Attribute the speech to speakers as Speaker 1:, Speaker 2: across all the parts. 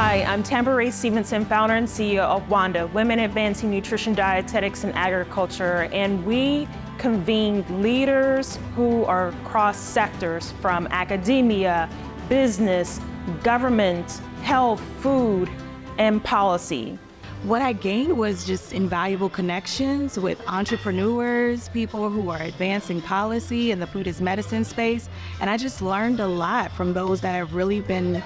Speaker 1: Hi, I'm Tamara Stevenson, founder and CEO of WANDA, Women Advancing Nutrition, Dietetics, and Agriculture, and we convene leaders who are cross sectors from academia, business, government, health, food, and policy.
Speaker 2: What I gained was just invaluable connections with entrepreneurs, people who are advancing policy in the food as medicine space. And I just learned a lot from those that have really been,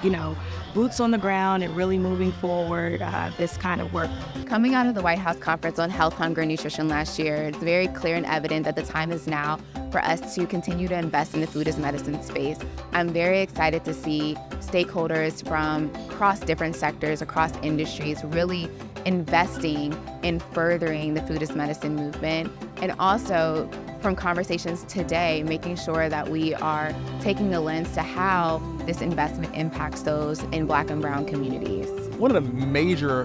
Speaker 2: boots on the ground and really moving forward this kind of work.
Speaker 3: Coming out of the White House Conference on Health, Hunger, and Nutrition last year, it's very clear and evident that the time is now for us to continue to invest in the food as medicine space. I'm very excited to see stakeholders from across different sectors, across industries, really investing in furthering the food as medicine movement, and also from conversations today, making sure that we are taking the lens to how this investment impacts those in Black and Brown communities.
Speaker 4: One of the major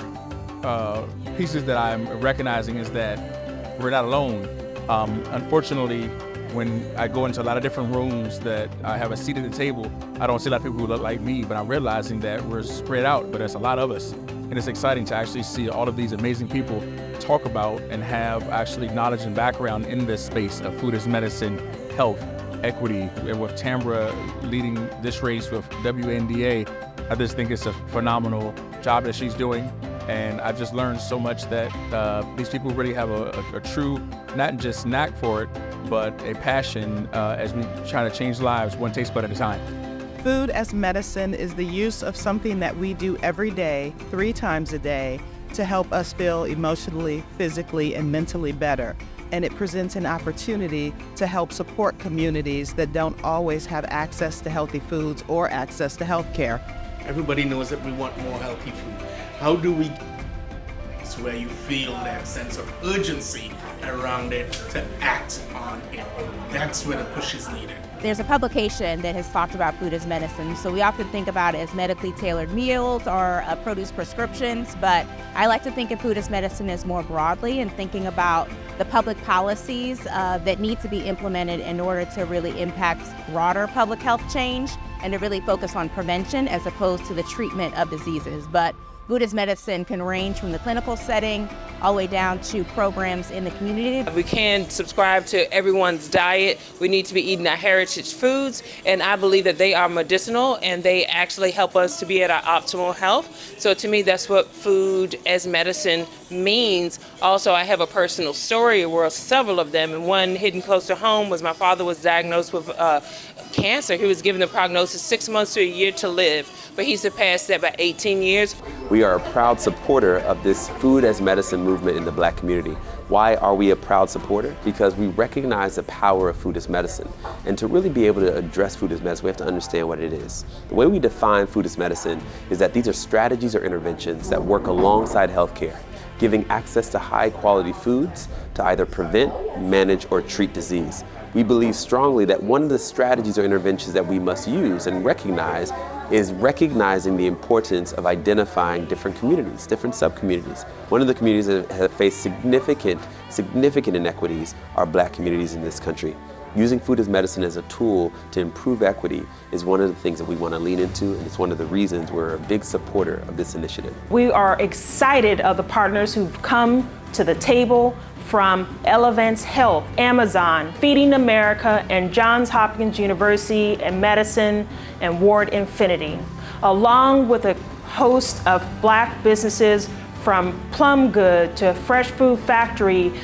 Speaker 4: pieces that I'm recognizing is that we're not alone. Unfortunately, when I go into a lot of different rooms that I have a seat at the table, I don't see a lot of people who look like me, but I'm realizing that we're spread out, but there's a lot of us. And it's exciting to actually see all of these amazing people talk about and have actually knowledge and background in this space of food as medicine, health, equity, and with Tamara leading this race with WANDA, I just think it's a phenomenal job that she's doing. And I've just learned so much that these people really have a true, not just knack for it, but a passion as we try to change lives one taste bud at a time.
Speaker 5: Food as medicine is the use of something that we do every day, 3 times a day, to help us feel emotionally, physically, and mentally better. And it presents an opportunity to help support communities that don't always have access to healthy foods or access to health care.
Speaker 6: Everybody knows that we want more healthy food. How do we it's where you feel that sense of urgency around it to act on it? That's where the push is needed.
Speaker 7: There's a publication that has talked about food as medicine, so we often think about it as medically tailored meals or produce prescriptions, but I like to think of food as medicine as more broadly and thinking about the public policies that need to be implemented in order to really impact broader public health change and to really focus on prevention as opposed to the treatment of diseases. But food as medicine can range from the clinical setting all the way down to programs in the community.
Speaker 8: We can't subscribe to everyone's diet. We need to be eating our heritage foods, and I believe that they are medicinal and they actually help us to be at our optimal health. So to me, that's what food as medicine means. Also, I have a personal story, well, several of them, and one hidden close to home was my father was diagnosed with cancer. He was given the prognosis 6 months to a year to live, but he surpassed that by 18 years.
Speaker 9: We are a proud supporter of this food as medicine movement in the Black community. Why are we a proud supporter? Because we recognize the power of food as medicine. And to really be able to address food as medicine, we have to understand what it is. The way we define food as medicine is that these are strategies or interventions that work alongside healthcare, giving access to high quality foods to either prevent, manage, or treat disease. We believe strongly that one of the strategies or interventions that we must use and recognize is recognizing the importance of identifying different communities, different sub-communities. One of the communities that have faced significant inequities are Black communities in this country. Using food as medicine as a tool to improve equity is one of the things that we want to lean into, and it's one of the reasons we're a big supporter of this initiative.
Speaker 1: We are excited of the partners who've come to the table from Elevance Health, Amazon, Feeding America, and Johns Hopkins University and Medicine and Ward Infinity, along with a host of Black businesses from Plum Good to Fresh Food Factory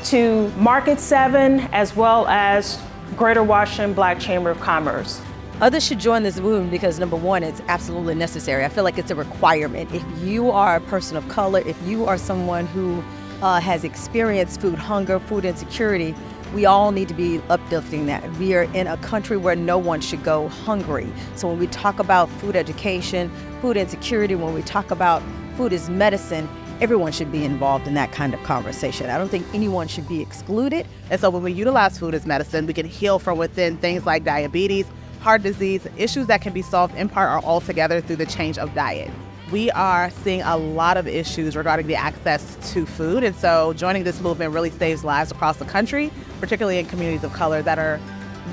Speaker 1: to Market 7, as well as Greater Washington Black Chamber of Commerce.
Speaker 2: Others should join this movement because, number one, it's absolutely necessary. I feel like it's a requirement. If you are a person of color, if you are someone who has experienced food hunger, food insecurity, we all need to be uplifting that. We are in a country where no one should go hungry. So when we talk about food education, food insecurity, when we talk about food as medicine, everyone should be involved in that kind of conversation. I don't think anyone should be excluded.
Speaker 10: And so when we utilize food as medicine, we can heal from within things like diabetes, heart disease, issues that can be solved in part or altogether through the change of diet. We are seeing a lot of issues regarding the access to food, and so joining this movement really saves lives across the country, particularly in communities of color that are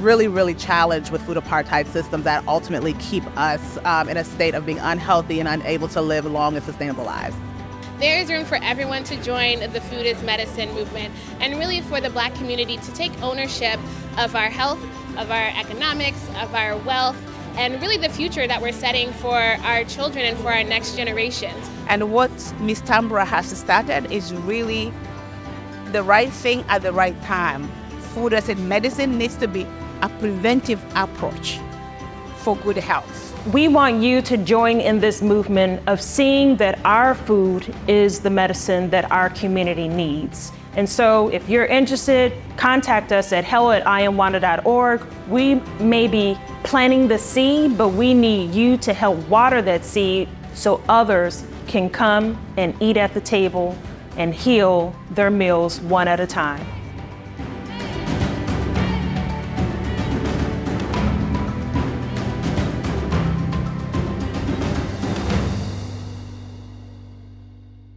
Speaker 10: really, really challenged with food apartheid systems that ultimately keep us in a state of being unhealthy and unable to live long and sustainable lives.
Speaker 11: There is room for everyone to join the Food is Medicine movement, and really for the Black community to take ownership of our health, of our economics, of our wealth, and really the future that we're setting for our children and for our next generations.
Speaker 12: And what Ms. Tambra has started is really the right thing at the right time. Food as medicine needs to be a preventive approach for good health.
Speaker 1: We want you to join in this movement of seeing that our food is the medicine that our community needs. And so if you're interested, contact us at hello@iamwanda.org. We may be planting the seed, but we need you to help water that seed so others can come and eat at the table and heal their meals one at a time.